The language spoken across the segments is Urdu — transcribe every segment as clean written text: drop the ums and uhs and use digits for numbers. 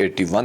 81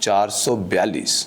442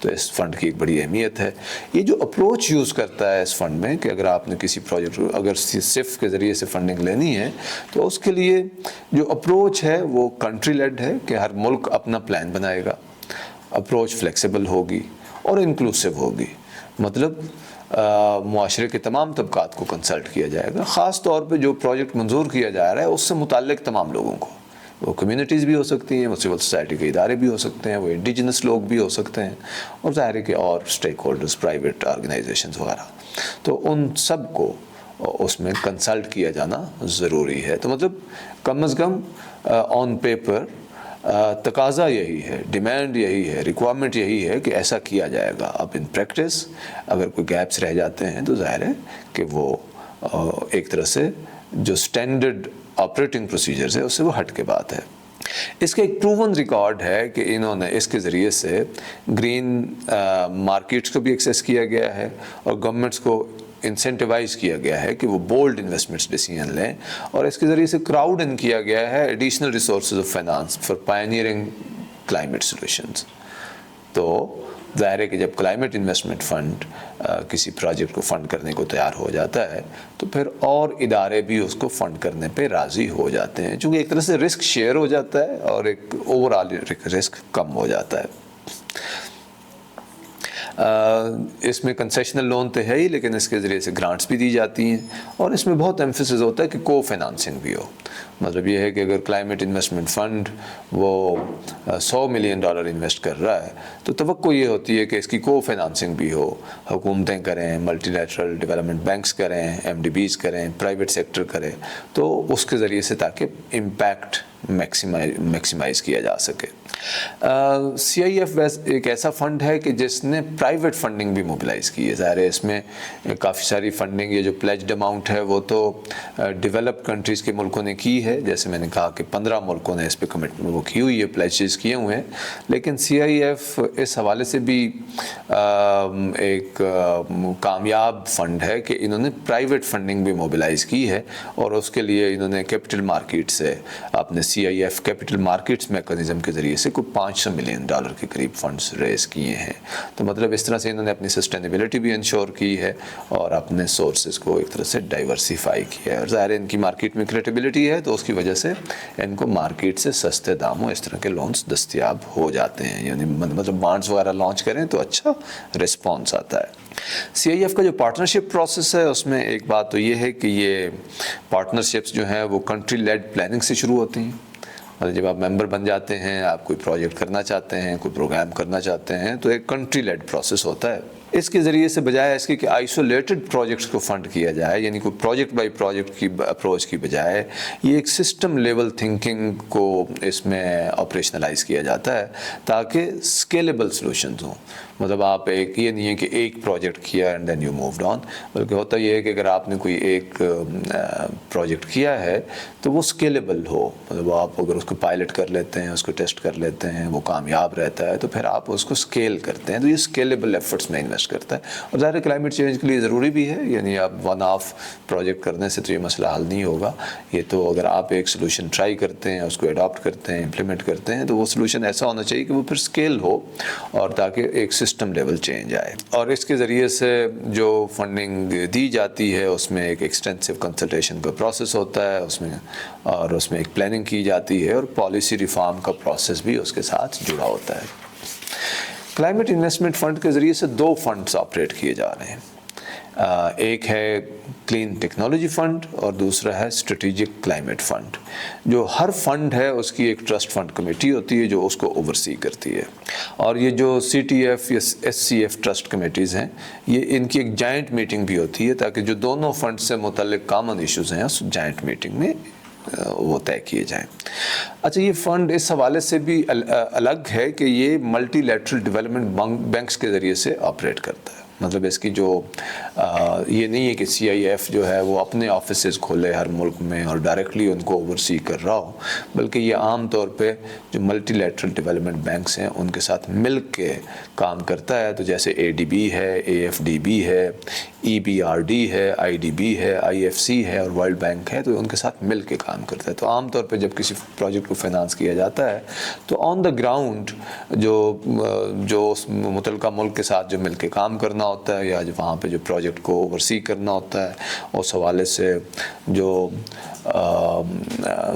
تو اس فنڈ کی ایک بڑی اہمیت ہے. یہ جو اپروچ یوز کرتا ہے اس فنڈ میں کہ اگر آپ نے کسی پروجیکٹ کو اگر صرف کے ذریعے سے فنڈنگ لینی ہے تو اس کے لیے جو اپروچ ہے وہ کنٹری لیڈ ہے کہ ہر ملک اپنا پلان بنائے گا. اپروچ فلیکسیبل ہوگی اور انکلوسیو ہوگی. مطلب معاشرے کے تمام طبقات کو کنسلٹ کیا جائے گا. خاص طور پہ جو پروجیکٹ منظور کیا جا رہا ہے اس سے متعلق تمام لوگوں کو. وہ کمیونٹیز بھی ہو سکتی ہیں, وہ سول سوسائٹی کے ادارے بھی ہو سکتے ہیں, وہ انڈیجنس لوگ بھی ہو سکتے ہیں, اور ظاہر ہے کہ اور اسٹیک ہولڈرز, پرائیویٹ آرگنائزیشنز وغیرہ. تو ان سب کو اس میں کنسلٹ کیا جانا ضروری ہے. تو مطلب کم از کم آن پیپر تقاضا یہی ہے, ڈیمانڈ یہی ہے, ریکوائرمنٹ یہی ہے کہ ایسا کیا جائے گا. اب ان پریکٹس اگر کوئی گیپس رہ جاتے ہیں تو ظاہر ہے کہ وہ ایک طرح سے جو اسٹینڈرڈ آپریٹنگ پروسیجرز ہے اس سے وہ ہٹ کے بات ہے. اس کا ایک پروون ریکارڈ ہے کہ انہوں نے اس کے ذریعے سے گرین مارکیٹس کو بھی ایکسیس کیا گیا ہے اور گورنمنٹس کو انسینٹیوائز کیا گیا ہے کہ وہ بولڈ انویسٹمنٹس ڈیسیژن لیں, اور اس کے ذریعے سے کراؤڈ ان کیا گیا ہے additional resources of finance for pioneering climate solutions. تو ظاہر ہے کہ جب کلائمیٹ انویسٹمنٹ فنڈ کسی پروجیکٹ کو فنڈ کرنے کو تیار ہو جاتا ہے تو پھر اور ادارے بھی اس کو فنڈ کرنے پہ راضی ہو جاتے ہیں, چونکہ ایک طرح سے رسک شیئر ہو جاتا ہے اور ایک اوور آل رسک کم ہو جاتا ہے. اس میں کنسیشنل لون تو ہے ہی, لیکن اس کے ذریعے سے گرانٹس بھی دی جاتی ہیں, اور اس میں بہت ایمفیسس ہوتا ہے کہ کو فائنانسنگ بھی ہو. مطلب یہ ہے کہ اگر کلائمیٹ انویسٹمنٹ فنڈ وہ $100 ملین انویسٹ کر رہا ہے تو توقع یہ ہوتی ہے کہ اس کی کو فائنانسنگ بھی ہو. حکومتیں کریں, ملٹی لیٹرل ڈیولپمنٹ بینکس کریں, MDBs کریں, پرائیویٹ سیکٹر کرے, تو اس کے ذریعے سے تاکہ امپیکٹ میکسیمائز کیا جا سکے. CIF ایک ایسا فنڈ ہے کہ جس نے پرائیویٹ فنڈنگ بھی موبلائز کی ہے. ظاہر ہے اس میں کافی ساری فنڈنگ, یہ جو پلیجڈ اماؤنٹ ہے وہ تو ڈیولپڈ کنٹریز کے ملکوں نے کی ہے, جیسے میں نے کہا کہ 15 ملکوں نے اس پہ کمٹمنٹ وہ کی ہوئی ہے, پلیجز کیے ہوئے ہیں. لیکن CIF اس حوالے سے بھی ایک کامیاب فنڈ ہے کہ انہوں نے پرائیویٹ فنڈنگ بھی موبلائز کی ہے, اور اس کے لیے انہوں نے کیپٹل مارکیٹ سے اپنے CIF کیپٹل مارکیٹس میکانزم کے ذریعے سے کوئی $500 ملین کے قریب فنڈز ریز کیے ہیں. تو مطلب اس طرح سے انہوں نے اپنی سسٹینیبلٹی بھی انشور کی ہے اور اپنے سورسز کو ایک طرح سے ڈائیورسیفائی کیا ہے. اور ظاہر ہے ان کی مارکیٹ میں کریڈیبلٹی ہے, تو اس کی وجہ سے ان کو مارکیٹ سے سستے داموں اس طرح کے لونز دستیاب ہو جاتے ہیں. یعنی مطلب بانڈز وغیرہ لانچ کریں تو اچھا رسپانس آتا ہے. CIF کا جو پارٹنرشپ پروسیس ہے اس میں ایک بات تو یہ ہے کہ یہ پارٹنرشپس جو ہیں وہ کنٹری لیڈ پلاننگ سے شروع ہوتی ہیں. مطلب جب آپ ممبر بن جاتے ہیں, آپ کوئی پروجیکٹ کرنا چاہتے ہیں, کوئی پروگرام کرنا چاہتے ہیں, تو ایک کنٹری لیڈ پروسیس ہوتا ہے. اس کے ذریعے سے بجائے اس کے کہ آئسولیٹڈ پروجیکٹس کو فنڈ کیا جائے, یعنی کوئی پروجیکٹ بائی پروجیکٹ کی اپروچ کی بجائے یہ ایک سسٹم لیول تھنکنگ کو اس میں آپریشنلائز کیا جاتا ہے تاکہ اسکیلیبل سلوشنز ہوں. مطلب آپ ایک یہ نہیں ہے کہ ایک پروجیکٹ کیا and then you moved on, بلکہ ہوتا یہ ہے کہ اگر آپ نے کوئی ایک پروجیکٹ کیا ہے تو وہ اسکیلیبل ہو. مطلب آپ اگر اس کو پائلٹ کر لیتے ہیں, اس کو ٹیسٹ کر لیتے ہیں, وہ کامیاب رہتا ہے, تو پھر آپ اس کو اسکیل کرتے ہیں. تو یہ اسکیلیبل ایفرٹس میں انویسٹ کرتا ہے. اور ظاہر کلائمیٹ چینج کے لیے ضروری بھی ہے, یعنی آپ ون آف پروجیکٹ کرنے سے تو یہ مسئلہ حل نہیں ہوگا. یہ تو اگر آپ ایک سلوشن ٹرائی کرتے ہیں, اس کو اڈاپٹ کرتے ہیں, امپلیمنٹ کرتے ہیں, تو وہ سلوشن ایسا ہونا چاہیے کہ وہ پھر اسکیل ہو اور تاکہ ایک سسٹم لیول چینج آئے. اور اس کے ذریعے سے جو فنڈنگ دی جاتی ہے اس میں ایک ایکسٹینسو کنسلٹیشن کا پروسیس ہوتا ہے اس میں, اور اس میں ایک پلاننگ کی جاتی ہے, اور پالیسی ریفارم کا پروسیس بھی اس کے ساتھ جڑا ہوتا ہے. کلائمیٹ انویسٹمنٹ فنڈ کے ذریعے سے 2 فنڈز آپریٹ کیے جا رہے ہیں. ایک ہے کلین ٹیکنالوجی فنڈ اور دوسرا ہے اسٹریٹجک کلائمیٹ فنڈ. جو ہر فنڈ ہے اس کی ایک ٹرسٹ فنڈ کمیٹی ہوتی ہے جو اس کو اوورسی کرتی ہے, اور یہ جو CTF یا SCF ٹرسٹ کمیٹیز ہیں یہ ان کی ایک جائنٹ میٹنگ بھی ہوتی ہے تاکہ جو دونوں فنڈ سے متعلق کامن ایشوز ہیں اس جائنٹ میٹنگ میں وہ طے کیے جائیں. اچھا, یہ فنڈ اس حوالے سے بھی الگ ہے کہ یہ ملٹی لیٹرل ڈیولپمنٹ بینکس کے ذریعے سے آپریٹ کرتا ہے. مطلب اس کی جو یہ نہیں ہے کہ CIF جو ہے وہ اپنے آفیسز کھولے ہر ملک میں اور ڈائریکٹلی ان کو اوورسی کر رہا ہو, بلکہ یہ عام طور پہ جو ملٹی لیٹرل ڈیولپمنٹ بینکس ہیں ان کے ساتھ مل کے کام کرتا ہے. تو جیسے ADB ہے, AFDB ہے, EBRD ہے, IDB ہے, IFC ہے اور ورلڈ بینک ہے، تو ان کے ساتھ مل کے کام کرتا ہے. تو عام طور پہ جب کسی پروجیکٹ کو فائنانس کیا جاتا ہے تو آن دا گراؤنڈ جو اس متعلقہ ملک کے ساتھ جو مل کے کام کرنا ہوتا ہے یا جو وہاں پہ جو پروجیکٹ کو اوورسی کرنا ہوتا ہے، اس حوالے سے جو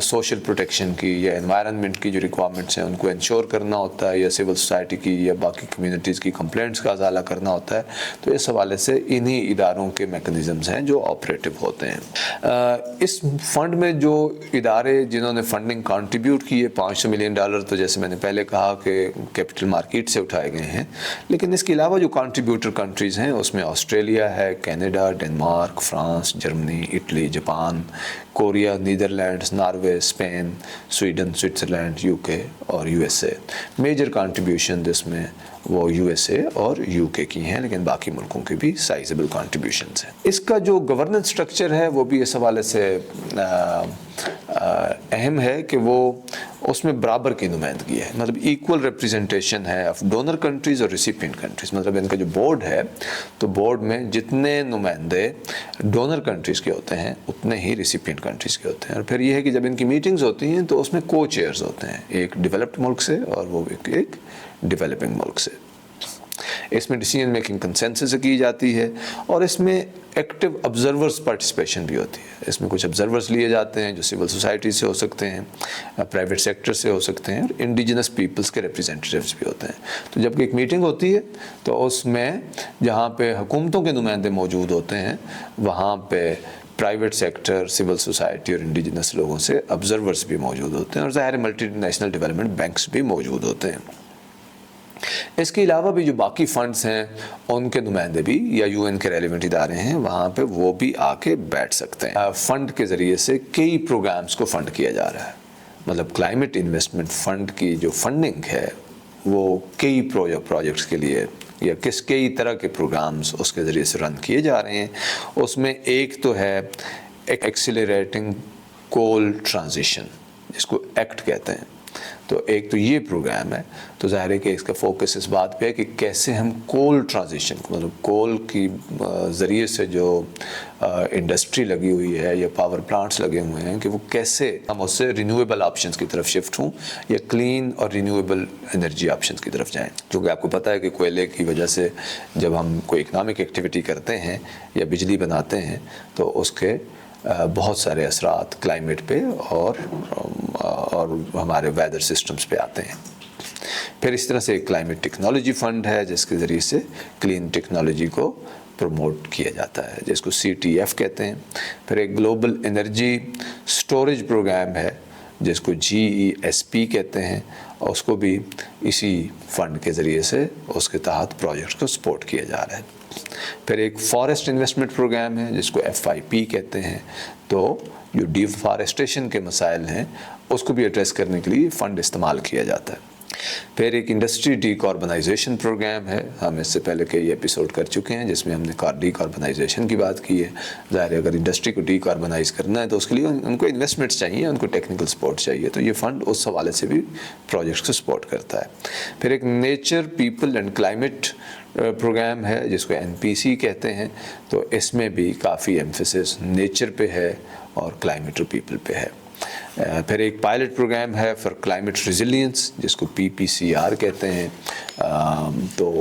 سوشل پروٹیکشن کی یا انوائرنمنٹ کی جو ریکوائرمنٹس ہیں ان کو انشور کرنا ہوتا ہے، یا سول سوسائٹی کی یا باقی کمیونٹیز کی کمپلینٹس کا ازالہ کرنا ہوتا ہے. تو اس حوالے سے انہی اداروں کے میکنزمز ہیں جو آپریٹو ہوتے ہیں. اس فنڈ میں جو ادارے جنہوں نے فنڈنگ کنٹریبیوٹ کی ہے $500 ملین، تو جیسے میں نے پہلے کہا کہ کیپٹل مارکیٹ سے اٹھائے گئے ہیں، لیکن اس کے علاوہ جو کنٹریبیوٹر کنٹریز ہیں اس میں آسٹریلیا ہے، Canada, Denmark, France, Germany, Italy, Japan, Korea, Netherlands, Norway, Spain, Sweden, Switzerland, UK اور USA. میجر کنٹریبیوشن اس میں وہ USA اور UK کی ہیں، لیکن باقی ملکوں کی بھی سائزبل کنٹریبیوشنز ہیں. اس کا جو گورننس سٹرکچر ہے وہ بھی اس حوالے سے اہم ہے کہ وہ اس میں برابر کی نمائندگی ہے، مطلب ایکول ریپریزنٹیشن ہے آف ڈونر کنٹریز اور ریسیپینٹ کنٹریز. مطلب ان کا جو بورڈ ہے تو بورڈ میں جتنے نمائندے ڈونر کنٹریز کے ہوتے ہیں اتنے ہی ریسیپینٹ کنٹریز کے ہوتے ہیں. اور پھر یہ ہے کہ جب ان کی میٹنگز ہوتی ہیں تو اس میں کو چیئرز ہوتے ہیں، ایک ڈیولپڈ ملک سے اور وہ ایک ڈیولپنگ ملک سے. اس میں ڈیسیجن میکنگ کنسنسس سے کی جاتی ہے اور اس میں ایکٹیو آبزرورز پارٹیسپیشن بھی ہوتی ہے. اس میں کچھ آبزرورز لیے جاتے ہیں جو سول سوسائٹی سے ہو سکتے ہیں، پرائیویٹ سیکٹر سے ہو سکتے ہیں، اور انڈیجنس پیپلز کے ریپریزنٹیوز بھی ہوتے ہیں. تو جب کہ ایک میٹنگ ہوتی ہے تو اس میں جہاں پہ حکومتوں کے نمائندے موجود ہوتے ہیں وہاں پہ پرائیویٹ سیکٹر، سول سوسائٹی اور انڈیجنس لوگوں سے آبزرورز بھی موجود ہوتے ہیں، اور ظاہر ملٹی نیشنل ڈیولپمنٹ بینکس بھی موجود ہوتے ہیں. اس کے علاوہ بھی جو باقی فنڈز ہیں ان کے نمائندے بھی یا UN کے ریلیونٹ ادارے ہیں وہاں پہ وہ بھی آ کے بیٹھ سکتے ہیں. فنڈ کے ذریعے سے کئی پروگرامز کو فنڈ کیا جا رہا ہے. مطلب کلائمیٹ انویسٹمنٹ فنڈ کی جو فنڈنگ ہے وہ کئی پروجیکٹس کے لیے یا کئی طرح کے پروگرامز اس کے ذریعے سے رن کیے جا رہے ہیں. اس میں ایک تو ہے ایکسیلریٹنگ کول ٹرانزیشن، جس کو ایکٹ کہتے ہیں. تو ایک تو یہ پروگرام ہے. تو ظاہر ہے کہ اس کا فوکس اس بات پہ ہے کہ کیسے ہم کول ٹرانزیشن، مطلب کول کی ذریعے سے جو انڈسٹری لگی ہوئی ہے یا پاور پلانٹس لگے ہوئے ہیں، کہ وہ کیسے ہم اس سے رینیویبل آپشنز کی طرف شفٹ ہوں یا کلین اور رینیویبل انرجی آپشنز کی طرف جائیں. کیونکہ آپ کو پتہ ہے کہ کوئلے کی وجہ سے جب ہم کوئی اکنامک ایکٹیویٹی کرتے ہیں یا بجلی بناتے ہیں تو اس کے بہت سارے اثرات کلائمیٹ پہ اور ہمارے ویدر سسٹمز پہ آتے ہیں. پھر اس طرح سے ایک کلائمیٹ ٹیکنالوجی فنڈ ہے جس کے ذریعے سے کلین ٹیکنالوجی کو پروموٹ کیا جاتا ہے، جس کو CTF کہتے ہیں. پھر ایک گلوبل انرجی سٹوریج پروگرام ہے جس کو GESP کہتے ہیں، اور اس کو بھی اسی فنڈ کے ذریعے سے اس کے تحت پروجیکٹس کو سپورٹ کیا جا رہا ہے. پھر ایک فارسٹ انویسٹمنٹ پروگرام ہے جس کو FIP کہتے ہیں. تو جو ڈیفارسٹیشن کے مسائل ہیں اس کو بھی ایڈریس کرنے کے لیے فنڈ استعمال کیا جاتا ہے. پھر ایک انڈسٹری ڈی کاربنائزیشن پروگرام ہے. ہم اس سے پہلے کئی ایپیسوڈ کر چکے ہیں جس میں ہم نے ڈی کاربنائزیشن کی بات کی ہے. ظاہر ہے اگر انڈسٹری کو ڈی کاربنائز کرنا ہے تو اس کے لیے ان کو انویسٹمنٹس چاہیے، ان کو ٹیکنیکل سپورٹ چاہیے. تو یہ فنڈ اس حوالے سے بھی پروجیکٹس کو سپورٹ کرتا ہے. پھر ایک nature, people and climate program ہے جس کو NPC کہتے ہیں. تو اس میں بھی کافی ایمفیسس نیچر پہ ہے اور کلائمیٹ اور پیپل پہ ہے. پھر ایک پائلٹ پروگرام ہے فار کلائمیٹ ریزیلینس جس کو PPCR کہتے ہیں. تو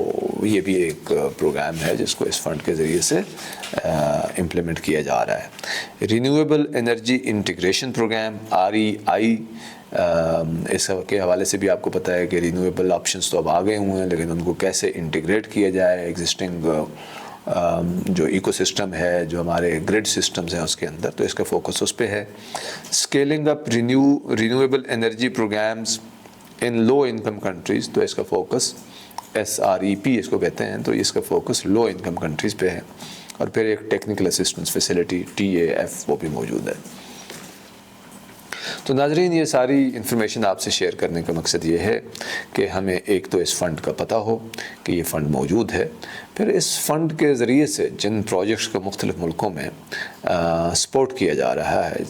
یہ بھی ایک پروگرام ہے جس کو اس فنڈ کے ذریعے سے امپلیمنٹ کیا جا رہا ہے. Renewable energy integration program REI، اس کے حوالے سے بھی آپ کو پتہ ہے کہ رینیویبل آپشنز تو اب آ گئے ہوئے ہیں، لیکن ان کو کیسے انٹیگریٹ کیا جائے ایگزسٹنگ جو ایکو سسٹم ہے، جو ہمارے گریڈ سسٹمز ہیں اس کے اندر. تو اس کا فوکس اس پہ ہے. اسکیلنگ اپ رینیویبل انرجی پروگرامز ان لو انکم کنٹریز. تو اس کا فوکس SREP اس کو کہتے ہیں. تو اس کا فوکس لو انکم کنٹریز پہ ہے. اور پھر ایک ٹیکنیکل اسسٹنس فیسلٹی TAF وہ بھی موجود ہے. تو ناظرین، یہ ساری انفارمیشن آپ سے شیئر کرنے کا مقصد یہ ہے کہ ہمیں ایک تو اس فنڈ کا پتہ ہو کہ یہ فنڈ موجود ہے. پھر اس فنڈ کے ذریعے سے جن پروجیکٹس کو مختلف ملکوں میں سپورٹ کیا جا رہا ہے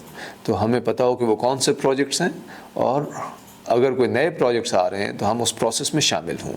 تو ہمیں پتہ ہو کہ وہ کون سے پروجیکٹس ہیں، اور اگر کوئی نئے پروجیکٹس آ رہے ہیں تو ہم اس پروسیس میں شامل ہوں.